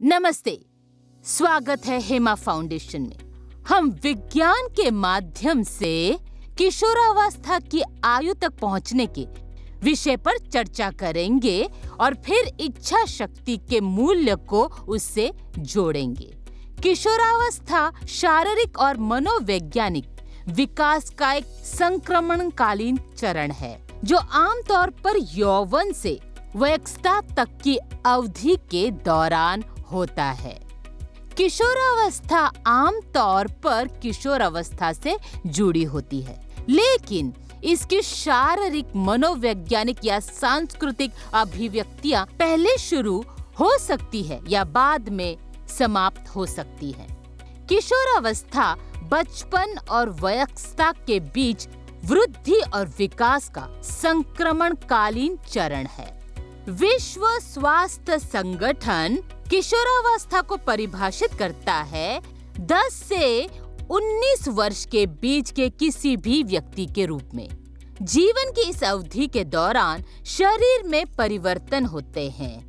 नमस्ते, स्वागत है हेमा फाउंडेशन में। हम विज्ञान के माध्यम से किशोरावस्था की आयु तक पहुंचने के विषय पर चर्चा करेंगे और फिर इच्छा शक्ति के मूल्य को उससे जोड़ेंगे। किशोरावस्था शारीरिक और मनोवैज्ञानिक विकास का एक संक्रमणकालीन चरण है, जो आमतौर पर यौवन से वयस्कता तक की अवधि के दौरान होता है। किशोरावस्था आमतौर पर किशोरावस्था से जुड़ी होती है, लेकिन इसकी शारीरिक, मनोवैज्ञानिक या सांस्कृतिक अभिव्यक्तियां पहले शुरू हो सकती है या बाद में समाप्त हो सकती है। किशोरावस्था बचपन और वयस्कता के बीच वृद्धि और विकास का संक्रमणकालीन चरण है। विश्व स्वास्थ्य संगठन किशोरावस्था को परिभाषित करता है 10 से 19 वर्ष के बीच के किसी भी व्यक्ति के रूप में। जीवन की इस अवधि के दौरान शरीर में परिवर्तन होते हैं,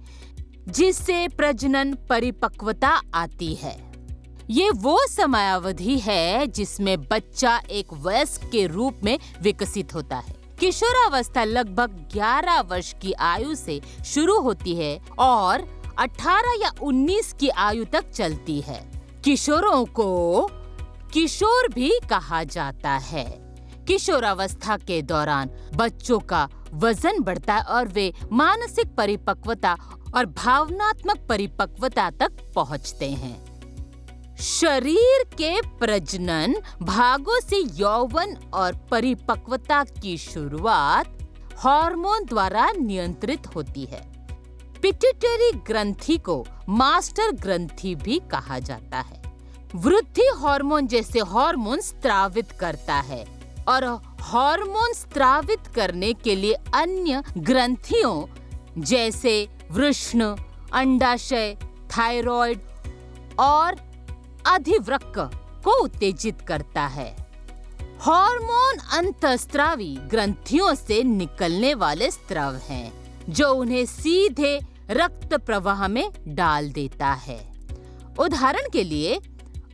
जिससे प्रजनन परिपक्वता आती है। ये वो समयावधि है जिसमें बच्चा एक वयस्क के रूप में विकसित होता है। किशोरावस्था लगभग 11 वर्ष की आयु से शुरू होती है और 18 या 19 की आयु तक चलती है। किशोरों को किशोर भी कहा जाता है। किशोरावस्था के दौरान बच्चों का वजन बढ़ता है और वे मानसिक परिपक्वता और भावनात्मक परिपक्वता तक पहुंचते हैं। शरीर के प्रजनन भागों से यौवन और परिपक्वता की शुरुआत हार्मोन द्वारा नियंत्रित होती है। पिट्यूटरी ग्रंथि को मास्टर ग्रंथि भी कहा जाता है। वृद्धि हार्मोन जैसे हार्मोन स्रावित करता है और हार्मोन स्रावित करने के लिए अन्य ग्रंथियों जैसे वृषण, अंडाशय, थायराइड और अधिवृक्क को उत्तेजित करता है। हार्मोन अंतःस्रावी ग्रंथियों से निकलने वाले स्राव हैं, जो उन्हें सीधे रक्त प्रवाह में डाल देता है। उदाहरण के लिए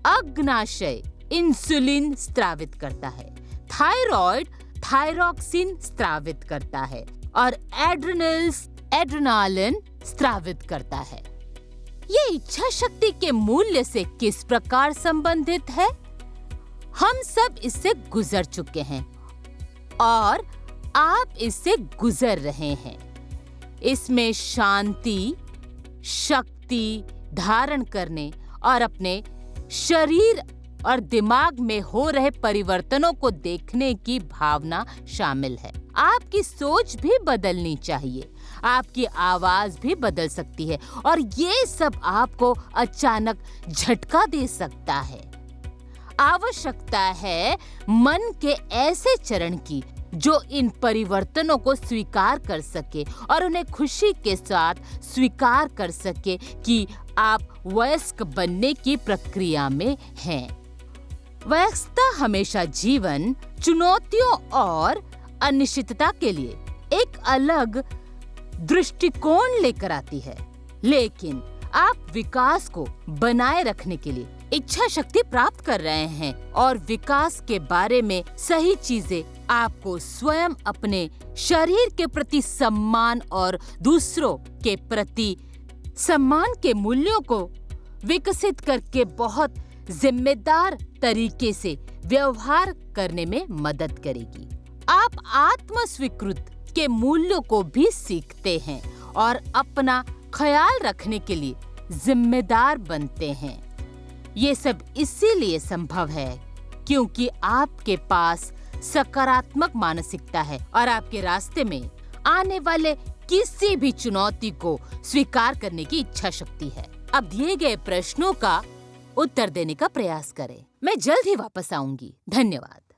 अग्नाशय इंसुलिन स्रावित करता है, थायराइड थायरॉक्सिन स्रावित करता है और एड्रेनल्स एड्रेनालिन स्रावित करता है। ये इच्छा शक्ति के मूल्य से किस प्रकार संबंधित है? हम सब इससे गुजर चुके हैं और आप इससे गुजर रहे हैं। इसमें शांति, शक्ति धारण करने और अपने शरीर और दिमाग में हो रहे परिवर्तनों को देखने की भावना शामिल है। आपकी सोच भी बदलनी चाहिए, आपकी आवाज भी बदल सकती है और ये सब आपको अचानक झटका दे सकता है। आवश्यकता है मन के ऐसे चरण की जो इन परिवर्तनों को स्वीकार कर सके और उन्हें खुशी के साथ स्वीकार कर सके कि आप वयस्क बनने की प्रक्रिया में हैं। वयस्कता हमेशा जीवन, चुनौतियों और अनिश्चितता के लिए एक अलग दृष्टिकोण लेकर आती है, लेकिन आप विकास को बनाए रखने के लिए इच्छा शक्ति प्राप्त कर रहे हैं और विकास के बारे में सही चीजें आपको स्वयं अपने शरीर के प्रति सम्मान और दूसरों के प्रति सम्मान के मूल्यों को विकसित करके बहुत जिम्मेदार तरीके से व्यवहार करने में मदद करेगी। आप आत्म स्वीकृत के मूल्यों को भी सीखते हैं और अपना ख्याल रखने के लिए जिम्मेदार बनते हैं। ये सब इसीलिए संभव है क्योंकि आपके पास सकारात्मक मानसिकता है और आपके रास्ते में आने वाले किसी भी चुनौती को स्वीकार करने की इच्छा शक्ति है। अब दिए गए प्रश्नों का उत्तर देने का प्रयास करें। मैं जल्द ही वापस आऊंगी। धन्यवाद।